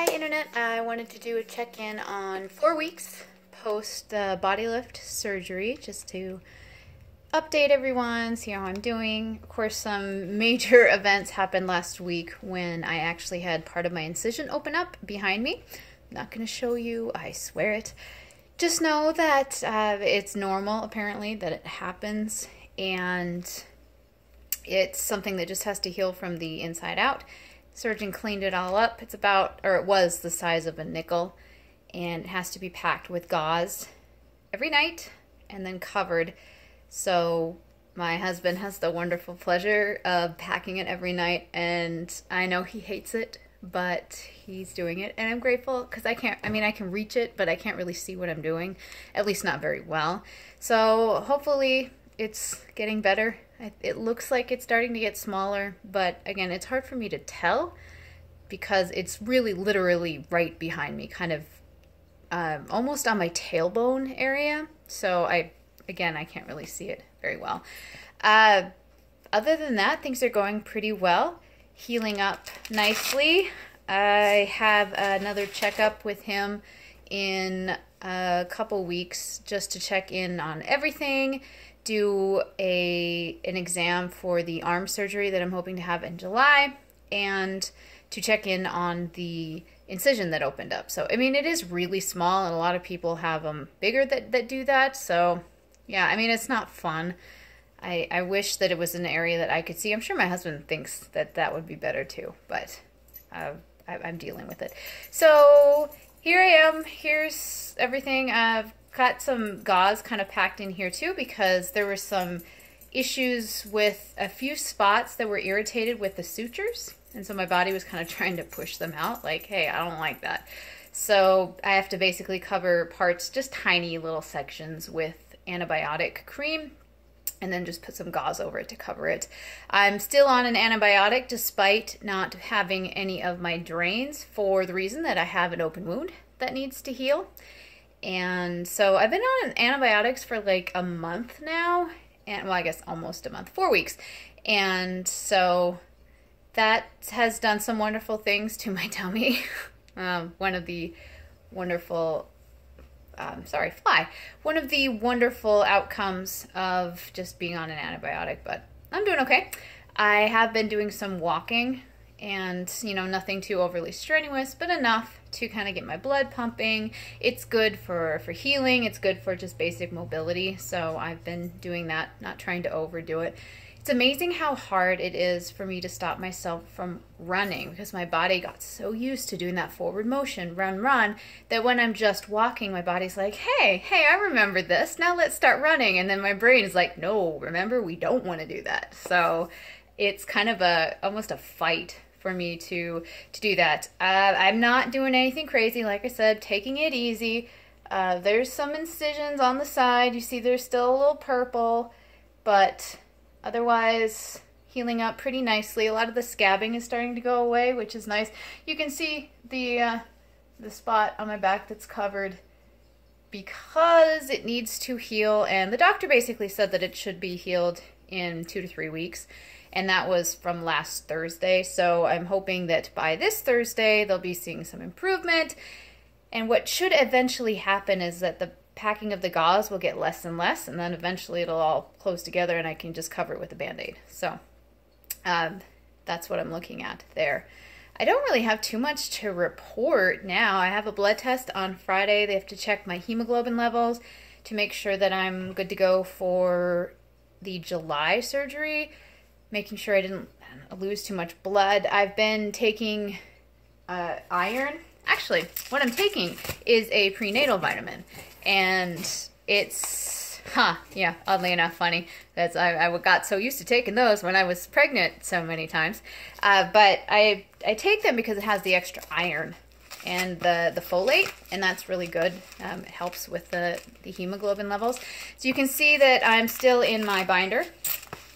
Hi Internet, I wanted to do a check-in on 4 weeks post the body lift surgery just to update everyone, see how I'm doing. Of course, some major events happened last week when I actually had part of my incision open up behind me. I'm not going to show you, I swear it. Just know that it's normal, apparently, that it happens, and it's something that just has to heal from the inside out. Surgeon cleaned it all up. It's about, or it was the size of a nickel, and it has to be packed with gauze every night and then covered. So my husband has the wonderful pleasure of packing it every night, and I know he hates it, but he's doing it, and I'm grateful because I can reach it, but I can't really see what I'm doing, at least not very well. So hopefully it's getting better. It looks like it's starting to get smaller, but again, it's hard for me to tell because it's really literally right behind me, kind of almost on my tailbone area. So I can't really see it very well. Other than that, things are going pretty well, healing up nicely. I have another checkup with him in a couple weeks just to check in on everything, do an exam for the arm surgery that I'm hoping to have in July, and to check in on the incision that opened up. So, I mean, it is really small, and a lot of people have them bigger that do that. So, yeah, I mean, it's not fun. I wish that it was an area that I could see. I'm sure my husband thinks that that would be better too, but I'm dealing with it. So here I am. Here's everything. I've got some gauze kind of packed in here too because there were some issues with a few spots that were irritated with the sutures. And so my body was kind of trying to push them out, like, hey, I don't like that. So I have to basically cover parts, just tiny little sections, with antibiotic cream, and then just put some gauze over it to cover it. I'm still on an antibiotic despite not having any of my drains, for the reason that I have an open wound that needs to heal. And so I've been on antibiotics for like a month now, and well, I guess almost a month, 4 weeks. And so that has done some wonderful things to my tummy. One of the wonderful outcomes of just being on an antibiotic, but I'm doing okay. I have been doing some walking, and nothing too overly strenuous, but enough to kind of get my blood pumping. It's good for healing. It's good for just basic mobility. So I've been doing that, not trying to overdo it. It's amazing how hard it is for me to stop myself from running because my body got so used to doing that forward motion, run, that when I'm just walking, my body's like, hey, I remember this. Now let's start running. And then my brain is like, no, remember, we don't want to do that. So it's kind of almost a fight for me to do that. I'm not doing anything crazy. Like I said, taking it easy. There's some incisions on the side. You see there's still a little purple, but otherwise healing up pretty nicely. A lot of the scabbing is starting to go away, which is nice. You can see the spot on my back that's covered because it needs to heal, and the doctor basically said that it should be healed in 2 to 3 weeks. And that was from last Thursday. So I'm hoping that by this Thursday, they'll be seeing some improvement. And what should eventually happen is that the packing of the gauze will get less and less, and then eventually it'll all close together and I can just cover it with a Band-Aid. So that's what I'm looking at there. I don't really have too much to report now. I have a blood test on Friday. They have to check my hemoglobin levels to make sure that I'm good to go for the July surgery, making sure I didn't lose too much blood. I've been taking iron. Actually, what I'm taking is a prenatal vitamin, and it's, oddly enough, funny. I got so used to taking those when I was pregnant so many times. But I take them because it has the extra iron and the folate, and that's really good. It helps with the hemoglobin levels. So you can see that I'm still in my binder.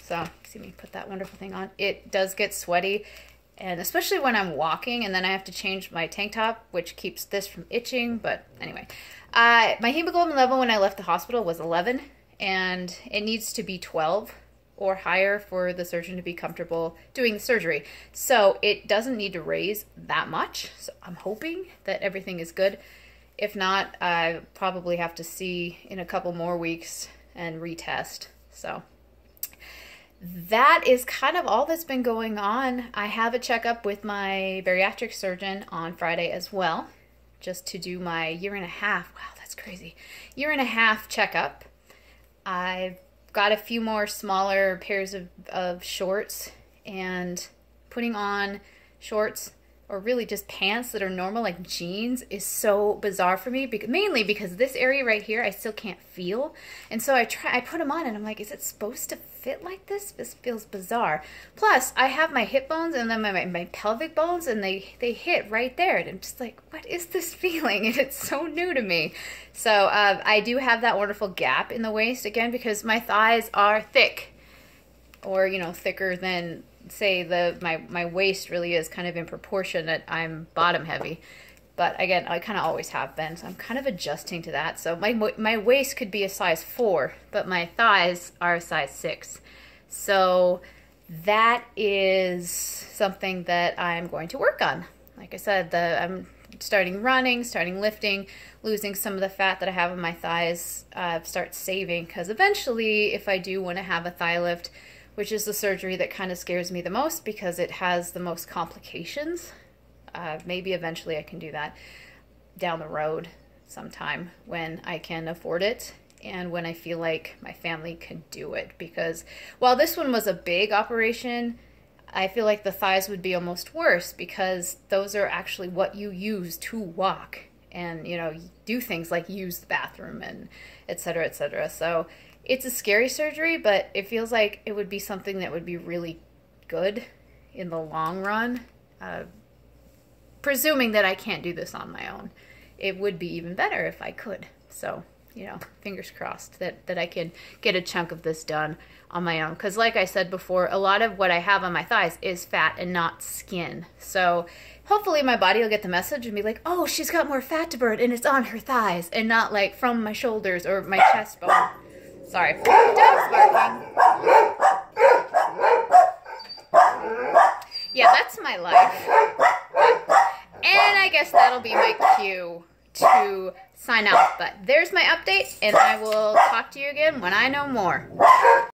So see me put that wonderful thing on. It does get sweaty, and especially when I'm walking, and then I have to change my tank top, which keeps this from itching. But anyway, my hemoglobin level when I left the hospital was 11, and it needs to be 12 or higher for the surgeon to be comfortable doing the surgery. So it doesn't need to raise that much. So I'm hoping that everything is good. If not, I probably have to see in a couple more weeks and retest. So that is kind of all that's been going on. I have a checkup with my bariatric surgeon on Friday as well, just to do my 1.5 years. Wow, that's crazy. 1.5 years checkup. I've got a few more smaller pairs of shorts, and putting on shorts or really just pants that are normal like jeans is so bizarre for me, mainly because this area right here I still can't feel. And so I put them on and I'm like, is it supposed to fit like this? This feels bizarre. Plus I have my hip bones and then my pelvic bones, and they hit right there, and I'm just like, what is this feeling? And it's so new to me. So I do have that wonderful gap in the waist again because my thighs are thick, or you know, thicker than, say, my waist really is kind of in proportion that I'm bottom heavy. But again, I kind of always have been, so I'm kind of adjusting to that. So my waist could be a size 4, but my thighs are a size 6. So that is something that I'm going to work on. Like I said, I'm starting running, starting lifting, losing some of the fat that I have in my thighs, start saving, because eventually if I do want to have a thigh lift, which is the surgery that kind of scares me the most because it has the most complications. Maybe eventually I can do that down the road sometime when I can afford it and when I feel like my family can do it. Because while this one was a big operation, I feel like the thighs would be almost worse because those are actually what you use to walk and, you know, do things like use the bathroom and et cetera, et cetera. So it's a scary surgery, but it feels like it would be something that would be really good in the long run. Presuming that I can't do this on my own. It would be even better if I could. So, you know, fingers crossed that I can get a chunk of this done on my own. Because like I said before, a lot of what I have on my thighs is fat and not skin. So hopefully my body will get the message and be like, oh, she's got more fat to burn and it's on her thighs, and not like from my shoulders or my chest bone. Sorry. Dog's barking. Yeah, that's my life. And I guess that'll be my cue to sign out. But there's my update, and I will talk to you again when I know more.